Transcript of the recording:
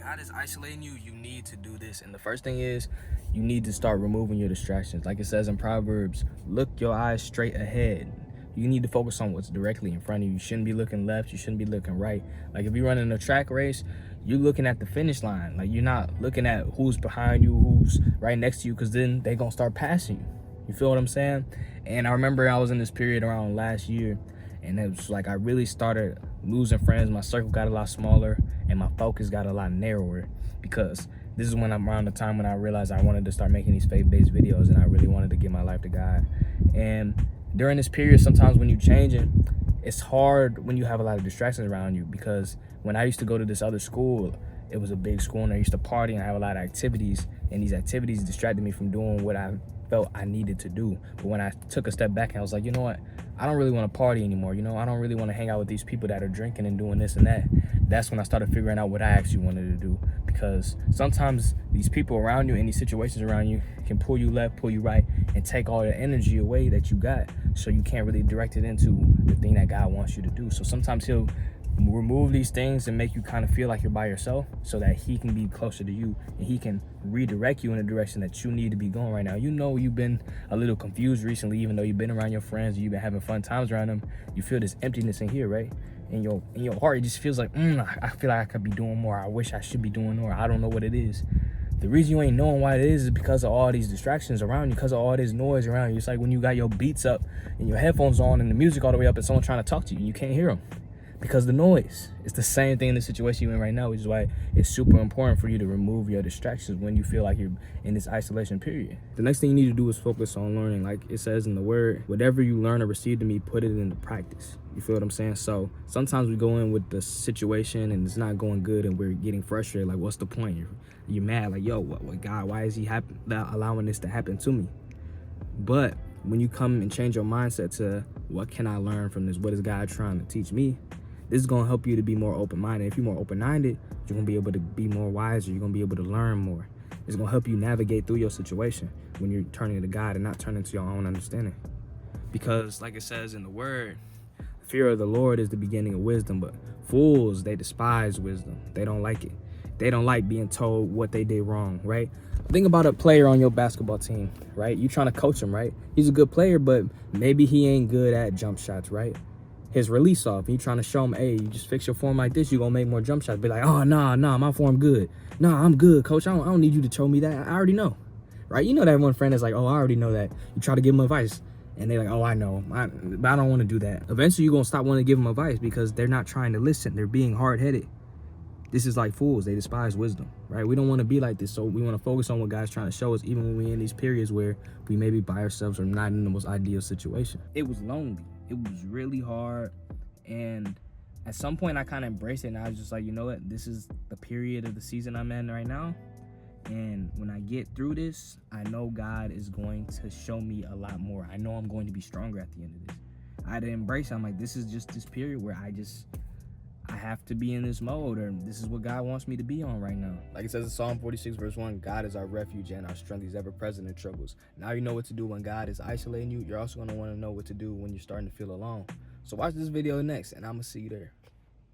God is isolating you, you need to do this. And the first thing is, you need to start removing your distractions. Like it says in Proverbs, look your eyes straight ahead. You need to focus on what's directly in front of you. You shouldn't be looking left. You shouldn't be looking right. Like if you're running a track race, you're looking at the finish line. Like you're not looking at who's behind you, who's right next to you, because then they're going to start passing you. You feel what I'm saying? And I remember I was in this period around last year, and it was like I really started losing friends. My circle got a lot smaller, and my focus got a lot narrower, because this is when I'm around the time when I realized I wanted to start making these faith-based videos, and I really wanted to give my life to God. And during this period, sometimes when you're changing, it's hard when you have a lot of distractions around you, because when I used to go to this other school, it was a big school, and I used to party and have a lot of activities, and these activities distracted me from doing what I felt I needed to do. But when I took a step back and I was like, you know what, I don't really want to party anymore. You know, I don't really want to hang out with these people that are drinking and doing this and that. That's when I started figuring out what I actually wanted to do, because sometimes these people around you and these situations around you can pull you left, pull you right, and take all the energy away that you got, so you can't really direct it into the thing that God wants you to do. So sometimes he'll remove these things and make you kind of feel like you're by yourself, so that he can be closer to you and he can redirect you in the direction that you need to be going right now. You know, you've been a little confused recently, even though you've been around your friends, you've been having fun times around them. You feel this emptiness in here, right? In your heart, it just feels like, I feel like I could be doing more. I wish I should be doing more. I don't know what it is. The reason you ain't knowing why it is because of all these distractions around you, because of all this noise around you. It's like when you got your beats up and your headphones on and the music all the way up and someone trying to talk to you and you can't hear them because the noise. It's the same thing in the situation you're in right now, which is why it's super important for you to remove your distractions when you feel like you're in this isolation period. The next thing you need to do is focus on learning. Like it says in the word, whatever you learn or receive to me, put it into practice. You feel what I'm saying? So sometimes we go in with the situation and it's not going good and we're getting frustrated. Like, what's the point? You're mad. Like, yo, what God, why is he allowing this to happen to me? But when you come and change your mindset to, what can I learn from this? What is God trying to teach me? This is going to help you to be more open-minded. If you're more open-minded, you're going to be able to be more wiser. You're going to be able to learn more. It's going to help you navigate through your situation when you're turning to God and not turning to your own understanding. Because like it says in the word, fear of the Lord is the beginning of wisdom, but fools, they despise wisdom. They don't like it. They don't like being told what they did wrong, right? Think about a player on your basketball team, right? You trying to coach him, right? He's a good player, but maybe he ain't good at jump shots, right? His release off, and you trying to show him, hey, you just fix your form like this, you're gonna make more jump shots. Be like, oh, nah, my form good. Nah, I'm good, coach. I don't need you to show me that. I already know, right? You know that one friend is like, oh, I already know that. You try to give him advice, and they're like, oh, I know, but I don't want to do that. Eventually, you're gonna stop wanting to give them advice because they're not trying to listen. They're being hard-headed. This is like fools. They despise wisdom, right? We don't want to be like this, so we want to focus on what God's trying to show us, even when we're in these periods where we may be by ourselves or not in the most ideal situation. It was lonely. It was really hard. And at some point I kind of embraced it, and I was just like, you know what, this is the period of the season I'm in right now, and when I get through this, I know God is going to show me a lot more. I know I'm going to be stronger at the end of this. I had to embrace it. I'm like, this is just this period where I have to be in this mode, or this is what God wants me to be on right now. Like it says in Psalm 46 verse 1, God is our refuge and our strength. He's ever present in troubles. Now you know what to do when God is isolating you. You're also going to want to know what to do when you're starting to feel alone. So watch this video next, and I'm going to see you there.